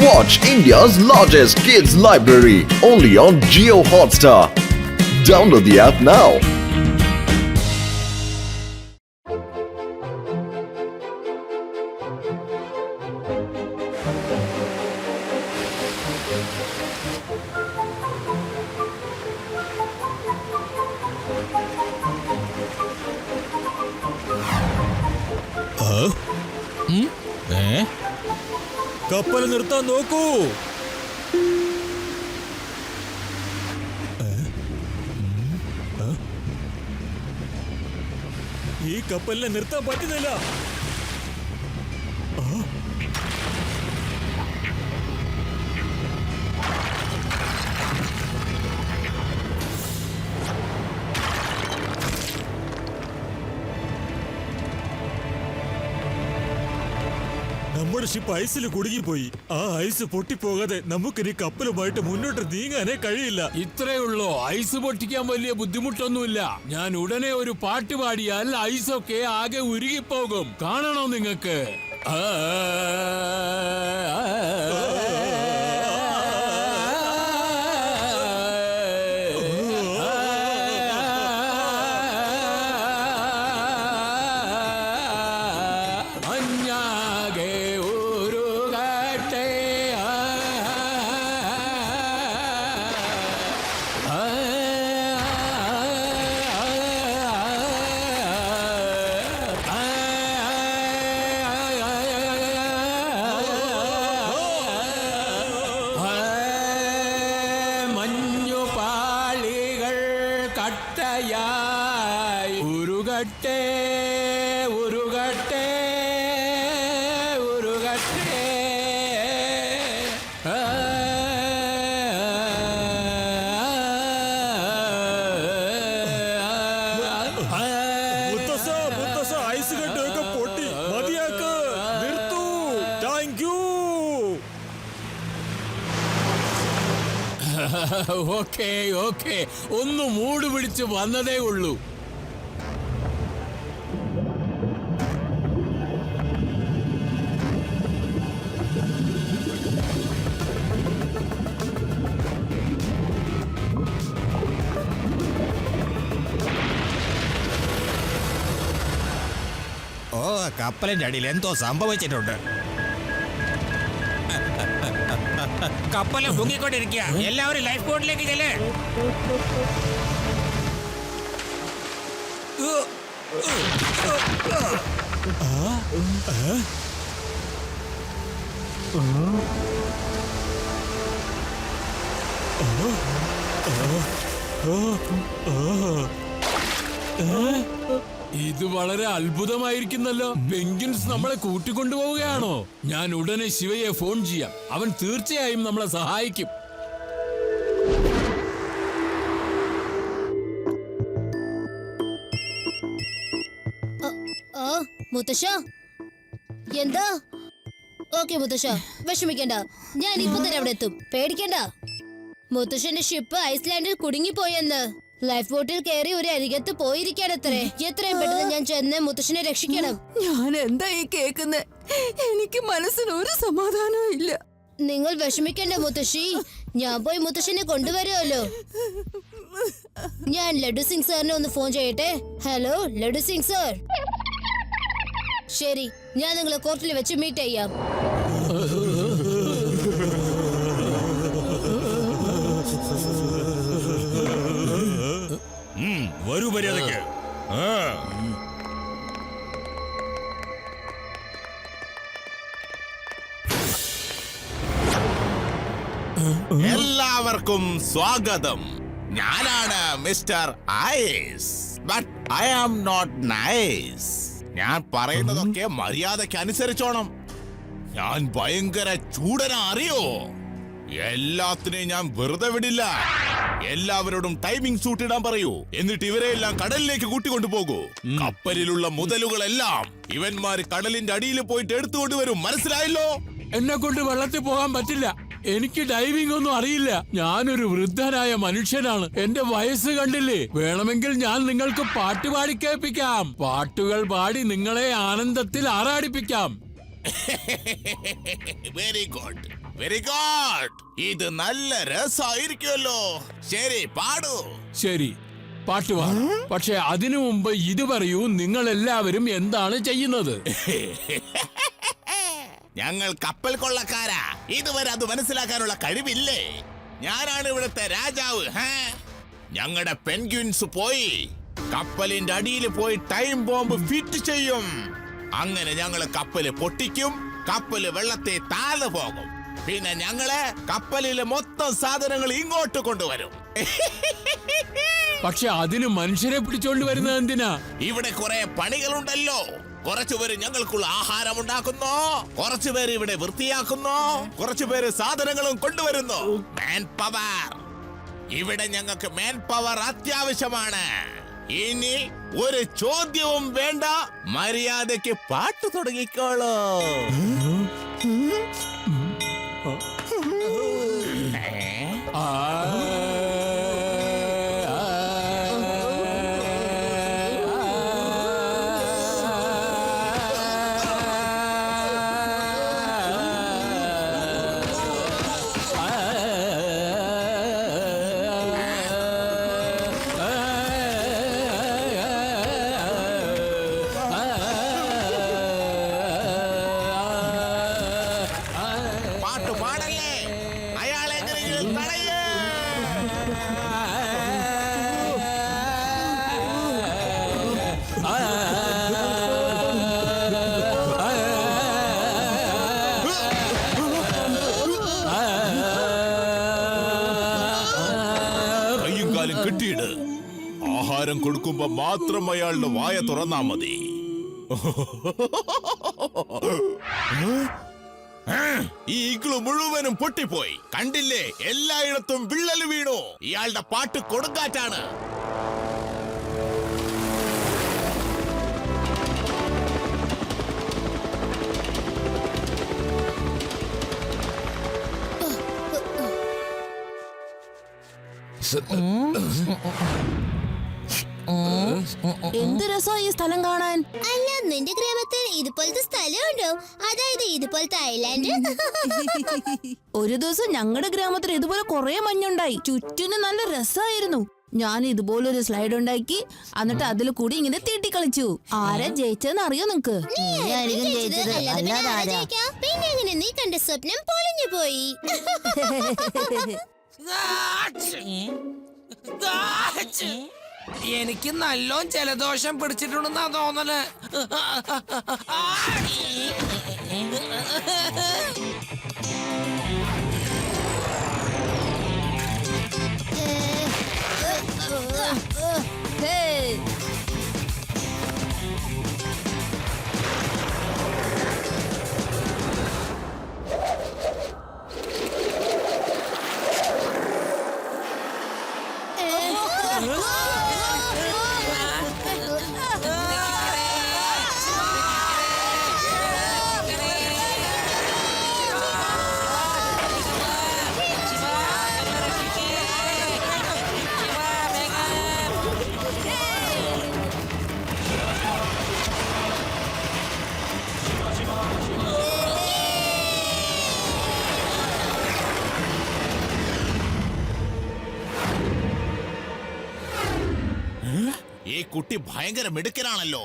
Watch India's largest kids library only on Jio Hotstar. Download the app now. കപ്പൽ നിർത്താൻ നോക്കൂ. ഈ കപ്പലിനെ നിർത്താൻ പറ്റുന്നില്ല. നമ്മുടെ ഷിപ്പ് ഐസിൽ കുടുങ്ങിപ്പോയി. ആ ഐസ് പൊട്ടിപ്പോകാതെ നമുക്കിനി കപ്പലുമായിട്ട് മുന്നോട്ട് നീങ്ങാനേ കഴിയില്ല. ഇത്രേ ഉള്ളോ? ഐസ് പൊട്ടിക്കാൻ വലിയ ബുദ്ധിമുട്ടൊന്നുമില്ല. ഞാൻ ഉടനെ ഒരു പാട്ട് പാടിയാൽ ഐസൊക്കെ ആകെ ഉരുകിപ്പോകും. കാണണോ നിങ്ങൾക്ക്? ഓക്കേ ഓക്കേ, ഒന്ന് മൂട് പിടിച്ച് വന്നതേ ഉള്ളൂ. ഓ, കപ്പലിന്റെ അടിയിൽ എന്തോ സംഭവിച്ചിട്ടുണ്ട്. കപ്പല് മുങ്ങിക്കൊണ്ടിരിക്കുക. എല്ലാവരും ലൈഫ് ബോട്ടിലേക്ക് ചെല്ല്. ഇത് വളരെ അത്ഭുതമായിരിക്കുന്നല്ലോ. പെൻഗ്വിൻസ് നമ്മളെ കൂട്ടിക്കൊണ്ടുപോവുകയാണോ? ഞാൻ ഉടനെ ശിവയെ ഫോൺ ചെയ്യാം. അവൻ തീർച്ചയായും നമ്മളെ സഹായിക്കും. മുത്തശ്ശ, എന്താ? ഓക്കെ മുത്തശ്ശ, വിഷമിക്കണ്ട. ഞാൻ ഇപ്പൊ തന്നെ അവിടെ എത്തും. പേടിക്കണ്ട. മുത്തശ്ശന്റെ ഷിപ്പ് ഐസ്ലാൻഡിൽ കുടുങ്ങിപ്പോയെന്ന്. ലൈഫ് ബോട്ടിൽ കയറി ഒരു അരികത്ത് പോയിരിക്കാനത്രേ. എത്രയും പെട്ടെന്ന് ഞാൻ ചെന്ന് മുത്തശ്ശനെ രക്ഷിക്കണം. ഞാൻ എന്താ ഈ കേൾക്കുന്നത്? എനിക്ക് മനസ്സിന് ഒരു സമാധാനവും ഇല്ല. നിങ്ങൾ വിഷമിക്കണ്ട മുത്തശ്ശി, ഞാൻ പോയി മുത്തശ്ശനെ കൊണ്ടുവരുമല്ലോ. ഞാൻ ലഡു സിംഗ് സാറിനെ ഒന്ന് ഫോൺ ചെയ്യട്ടെ. Hello laddu Singh sir. ശരി, ഞാൻ നിങ്ങളെ കോർട്ടിൽ വെച്ച് മീറ്റ് ചെയ്യാം. വരൂ മര്യാദയ്ക്ക്. എല്ലാവർക്കും സ്വാഗതം. ഞാനാണ് mister Ice. But I am not nice. ഞാൻ പറയുന്നതൊക്കെ മര്യാദയ്ക്ക് അനുസരിച്ചോണം. ഞാൻ ഭയങ്കര ചൂടനാ, അറിയോ? എല്ലാത്തിനെയും ഞാൻ വെറുതെ വിടില്ല. എല്ലാവരോടും ടൈമിംഗ് സൂട്ട് ഇടാൻ പറയൂ. എന്നിട്ട് ഇവരെ എല്ലാം കടലിലേക്ക് കൂട്ടിക്കൊണ്ടു പോകൂ. കപ്പലിലുള്ള മുതലുകളെല്ലാം ഇവന്മാര് കടലിന്റെ അടിയിൽ പോയിട്ട് എടുത്തുകൊണ്ടുവരും. മനസ്സിലായല്ലോ? എന്നെ കൊണ്ട് വെള്ളത്തിൽ പോകാൻ പറ്റില്ല. എനിക്ക് ഡൈവിംഗ് ഒന്നും അറിയില്ല. ഞാനൊരു വൃദ്ധനായ മനുഷ്യനാണ്. എന്റെ വയസ്സ് കണ്ടില്ലേ? വേണമെങ്കിൽ ഞാൻ നിങ്ങൾക്ക് പാട്ട് പാടി കേൾപ്പിക്കാം. പാട്ടുകൾ പാടി നിങ്ങളെ ആനന്ദത്തിൽ ആറാടിപ്പിക്കാം. Very good, very good. ഇത് നല്ല രസമായിരിക്കുമല്ലോ. ശരി, പാടൂ. ശരി, പാട്ട് പാടാം. പക്ഷെ അതിനു മുമ്പ് ഇത് പറയൂ, നിങ്ങൾ എല്ലാവരും എന്താണ് ചെയ്യുന്നത്? ഞങ്ങൾ കപ്പൽ കൊള്ളക്കാരാ. ഇതുവരെ അത് മനസ്സിലാക്കാനുള്ള കഴിവില്ലേ? ഞാനാണ് ഇവിടുത്തെ രാജാവ്. ഞങ്ങളുടെ പെൻഗ്വിൻസ് പോയി കപ്പലിന്റെ അടിയിൽ പോയി ടൈം ബോംബ് ഫിറ്റ് ചെയ്യും. അങ്ങനെ ഞങ്ങള് കപ്പല് പൊട്ടിക്കും. കപ്പല് വെള്ളത്തിൽ താഴ്ന്നു പോകും. പിന്നെ ഞങ്ങള് കപ്പലിലെ മൊത്തം സാധനങ്ങൾ ഇങ്ങോട്ട് കൊണ്ടുവരും. പക്ഷെ അതിന് മനുഷ്യരെ പിടിച്ചോണ്ട് വരുന്നത് എന്തിനാ? ഇവിടെ കുറെ പണികളുണ്ടല്ലോ. കുറച്ചുപേര് ഞങ്ങൾക്കുള്ള ആഹാരം ഉണ്ടാക്കുന്നു, കുറച്ചുപേര് ഇവിടെ വൃത്തിയാക്കുന്നു, കുറച്ചുപേര് സാധനങ്ങളും കൊണ്ടുവരുന്നു. Man power. ഇവിടെ ഞങ്ങൾക്ക് മാൻ പവർ അത്യാവശ്യമാണ്. ഇനി ഒരു ചോദ്യവും വേണ്ട, മര്യാദയ്ക്ക് പാട്ട് തുടങ്ങിക്കോളൂ. പാട്ട് പാടല്ലേ, അയാളെ എങ്ങനെയെങ്കിലും തടയേ. കയ്യും കാലും കെട്ടിയിട്. ആഹാരം കൊടുക്കുമ്പോ മാത്രം അയാളുടെ വായ തുറന്നാ മതി. ഈ ഇഗ്ലു മുഴുവനും പൊട്ടിപ്പോയി. കണ്ടില്ലേ, എല്ലായിടത്തും വിള്ളൽ വീണു. ഇയാളുടെ പാട്ട് കൊടുങ്കാറ്റാണ്. എന്ത് രസാ ഈ സ്ഥലം കാണാൻ. അല്ല, നിന്റെ ഗ്രാമത്തിൽ ഇതുപോലത്തെ സ്ഥലമുണ്ടോ? അതായത് ഇതുപോലത്തെ ഐലാൻഡ്? ഒരു ദിവസം ഞങ്ങളുടെ ഗ്രാമത്തിൽ ഇതുപോലെ കുറെ മഞ്ഞുണ്ടായി. ചുറ്റിനും നല്ല രസമായിരുന്നു. ഞാൻ ഇതുപോലൊരു സ്ലൈഡ് ഉണ്ടാക്കി, എന്നിട്ട് അതിൽ കൂടി ഇങ്ങനെ തീട്ടി കളിച്ചു. ആരാ ജയിച്ചതെന്ന് അറിയോ നിങ്ങക്ക്? പിന്നെ എങ്ങനെ നീ കണ്ട സ്വപ്നം പൊളിഞ്ഞു പോയി? എനിക്ക് നല്ലോം ജലദോഷം പിടിച്ചിട്ടുണ്ടെന്നാ തോന്നല്. ഈ കുട്ടി ഭയങ്കര മിടുക്കനാണല്ലോ.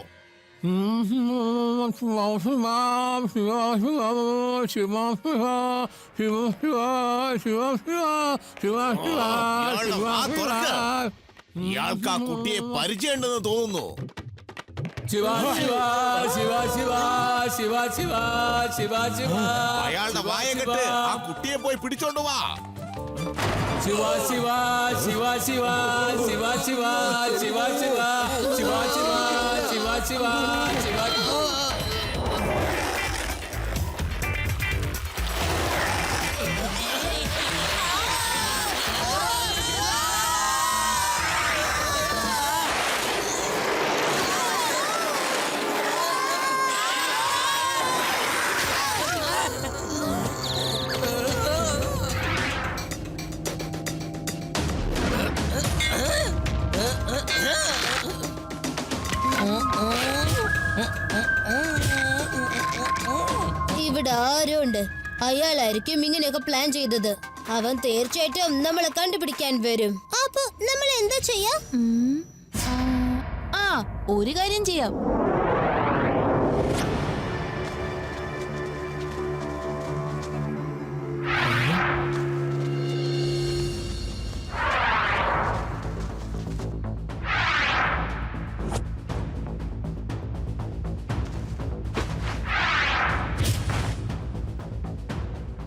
ഇയാൾക്ക് ആ കുട്ടിയെ പരിചയമുണ്ടെന്ന് തോന്നുന്നു. അയാളുടെ വായ കെട്ട് ആ കുട്ടിയെ പോയി പിടിച്ചോണ്ട് വാ. ശിവ ശിവ ശിവ ശിവ ശിവ ശിവ ശിവ ശിവ ശിവ ശിവ ശിവ ശിവ ശിവ. അയാളായിരിക്കും ഇങ്ങനെയൊക്കെ പ്ലാൻ ചെയ്തത്. അവൻ തീർച്ചയായിട്ടും നമ്മളെ കണ്ടുപിടിക്കാൻ വരും. അപ്പൊ നമ്മൾ എന്താ ചെയ്യാ? ആ ഒരു കാര്യം ചെയ്യാം.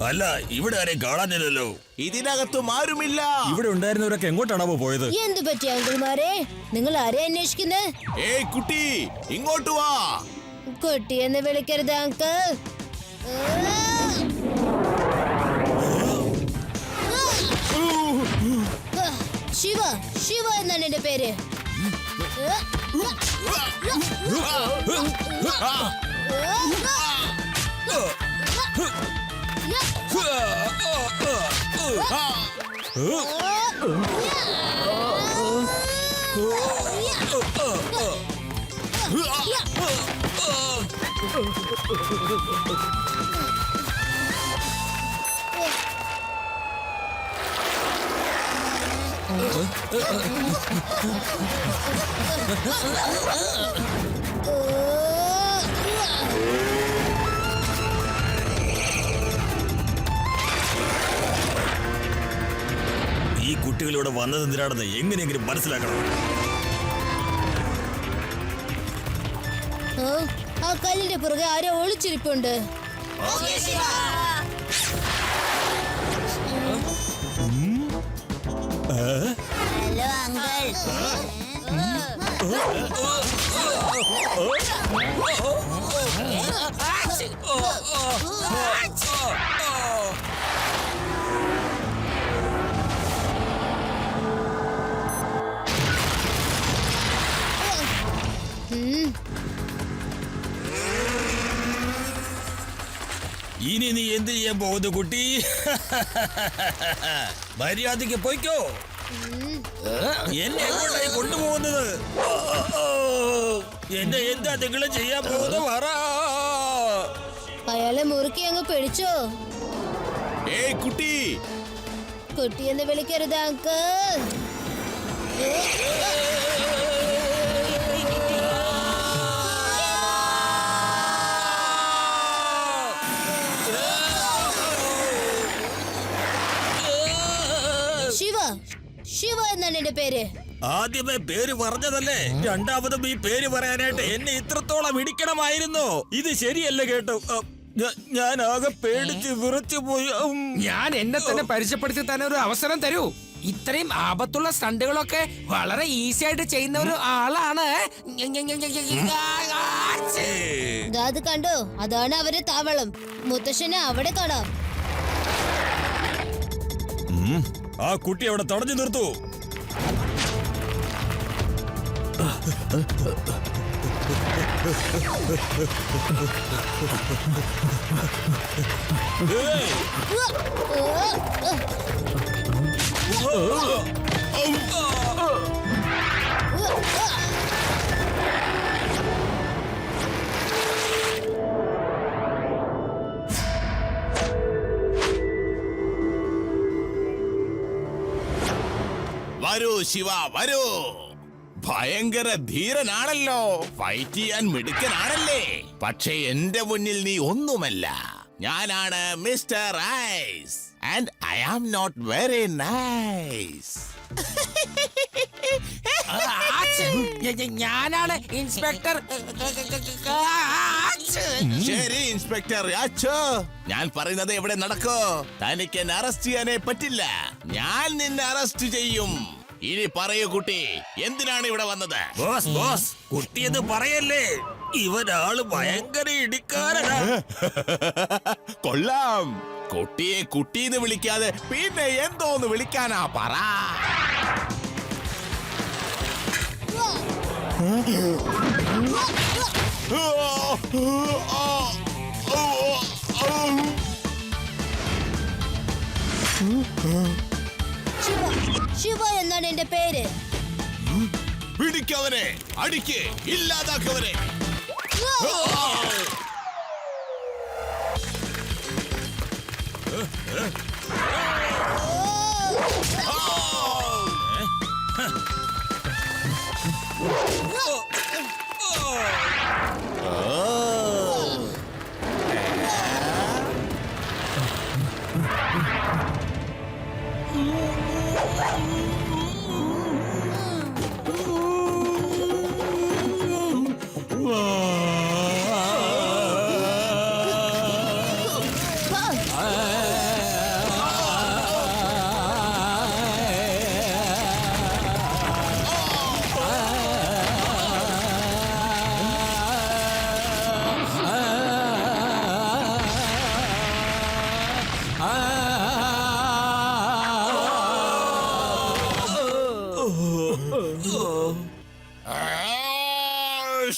അല്ല, ഇവിടെ ആരെയും കാണാനില്ലല്ലോ. ഇതിനകത്തും ആരുമില്ല. ഇവിടെ ഉണ്ടായിരുന്നവരൊക്കെ എങ്ങോട്ടാണാവോ പോയത്? എന്ത് പറ്റി അങ്കിൾമാരെ? നിങ്ങൾ ആരെ അന്വേഷിക്കുന്നേ? ഏയ് കുട്ടി, ഇങ്ങോട്ട് വാ. കുട്ടി എന്ന് വിളിക്കരുത് അങ്കിൾ. ശിവ, ശിവ എന്നാണ് എന്റെ പേര്. ഈ കുട്ടികളിവിടെ വന്നത് എന്തിനാണെന്ന് എങ്ങനെയെങ്കിലും മനസ്സിലാക്കണം. ആ കല്ലിന്റെ പുറകെ ആരോ ഒളിച്ചിരിപ്പുണ്ട്. Hello uncle. ഇനി നീ എന്ത് ചെയ്യാൻ പോകുന്നു കുട്ടി? മര്യാദയ്ക്ക് പോയിക്കോ. എന്നെ എങ്ങോട്ടായി കൊണ്ടുപോകുന്നത്? എന്നെ എന്താ നിങ്ങൾ ചെയ്യാൻ പോകുന്നത്? പറ. അയാളെ മുറുക്കി അങ്ങ് പിടിച്ചോ. ഏയ് കുട്ടി, കുട്ടി എന്ന് വിളിക്കരുത് അങ്കിൾ. ശിവ, ശിവ എന്നാണ് എന്റെ പേര്. ആദ്യമേ പേര് പറഞ്ഞതല്ലേ, രണ്ടാമതും ഈ പേര് പറയാനായിട്ട് എന്നെ ഇത്രത്തോളം ഇടിക്കണമായിരുന്നു. ഇത് ശരിയല്ല കേട്ടോ. ഞാൻ ആകെ പേടിച്ച് വിറച്ചു പോയി. ഞാൻ എന്നെ തന്നെ പരിചയപ്പെടുത്തി തന്നെ ഒരു അവസരം തരൂ. ഇത്രയും ആപത്തുള്ള സ്റ്റണ്ടുകളൊക്കെ വളരെ ഈസി ആയിട്ട് ചെയ്യുന്ന ഒരു ആളാണ്. അത് കണ്ടോ, അതാണ് അവരുടെ താവളം. മുത്തശ്ശനെ അവിടെ കാണാം. ആ കുട്ടി അവിടെ തടഞ്ഞു നിർത്തൂ. വരൂ ശിവ, വരൂ. ഭയങ്കര ധീരനാണല്ലോ, ഫൈറ്റ് ചെയ്യാൻ മിടുക്കനാണല്ലേ. പക്ഷേ എന്റെ മുന്നിൽ നീ ഒന്നുമല്ല. ഞാനാണ് mister Ice and I am not very nice. ഞാനാണ് ഇൻസ്പെക്ടർ. ശരി ഇൻസ്പെക്ടർ യാച്ചോ, ഞാൻ പറയുന്നത് എവിടെ നടക്കോ. തനിക്ക് എന്നെ അറസ്റ്റ് ചെയ്യാനേ പറ്റില്ല. ഞാൻ നിന്നെ അറസ്റ്റ് ചെയ്യും. ഇനി പറയൂ കുട്ടി, എന്തിനാണ് ഇവിടെ വന്നത്? ബോസ്, ബോസ്, കുട്ടിയെന്ന് പറയല്ലേ. ഇവനാള് ഭയങ്കര ഇടിക്കാരനാ. കൊള്ളാം. കുട്ടിയെ കുട്ടീന്ന് വിളിക്കാതെ പിന്നെ എന്തോന്ന് വിളിക്കാനാ പറ. ശിവ, ശിവ എന്നാണ് എന്റെ പേര്. പിടിക്കവനെ, അടിക്ക്, ഇല്ലാതാക്കവനെ.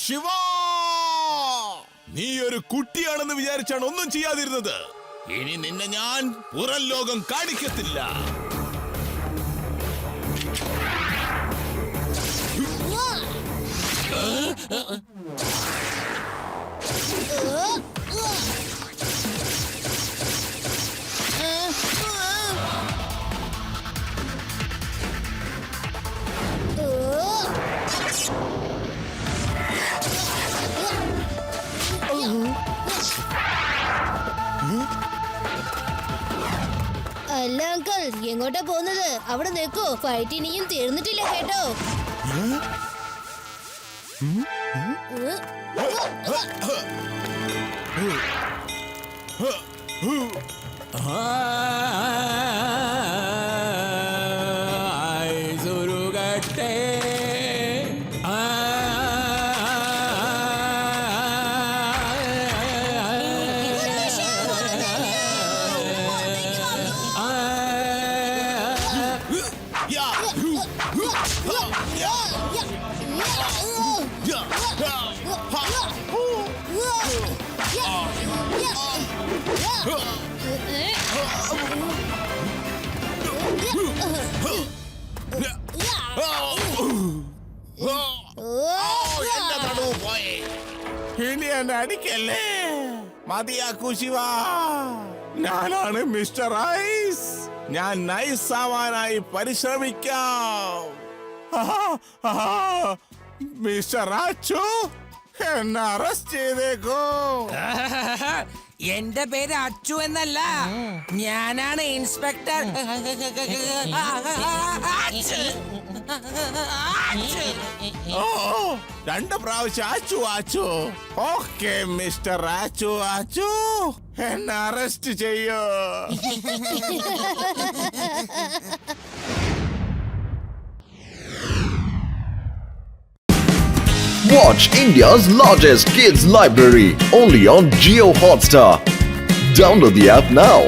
ശിവ, നീ ഒരു കുട്ടിയാണെന്ന് വിചാരിച്ചാണ് ഒന്നും ചെയ്യാതിരുന്നത്. ഇനി നിന്നെ ഞാൻ പുറം ലോകം കാണിക്കത്തില്ല. അല്ല അങ്കിൾ, എങ്ങോട്ടാ പോകുന്നത്? അവിടെ നിൽക്കോ, ഫൈറ്റ് ഇനിയും തീർന്നിട്ടില്ല കേട്ടോ. സുരുകട്ടെ ഇനി എന്നെ അടിക്കല്ലേ, മതിയാക്കൂ ശിവ. ഞാനാണ് മിസ്റ്റർ ഐസ്. ഞാൻ നൈസ് ആവാനായി പരിശ്രമിക്കാം. മിസ്റ്റർ അച്ചു, എന്നെ അറസ്റ്റ് ചെയ്തേക്കോ. എന്റെ പേര് അച്ചു എന്നല്ല, ഞാനാണ് ഇൻസ്പെക്ടർ അച്ചു. ഓ, 2 പ്രാവശ്യം അച്ചു അച്ചു. ഓക്കെ മിസ്റ്റർ അച്ചു അച്ചു, എന്നെ അറസ്റ്റ് ചെയ്യോ. Watch India's largest kids library only on Jio Hotstar. Download the app now.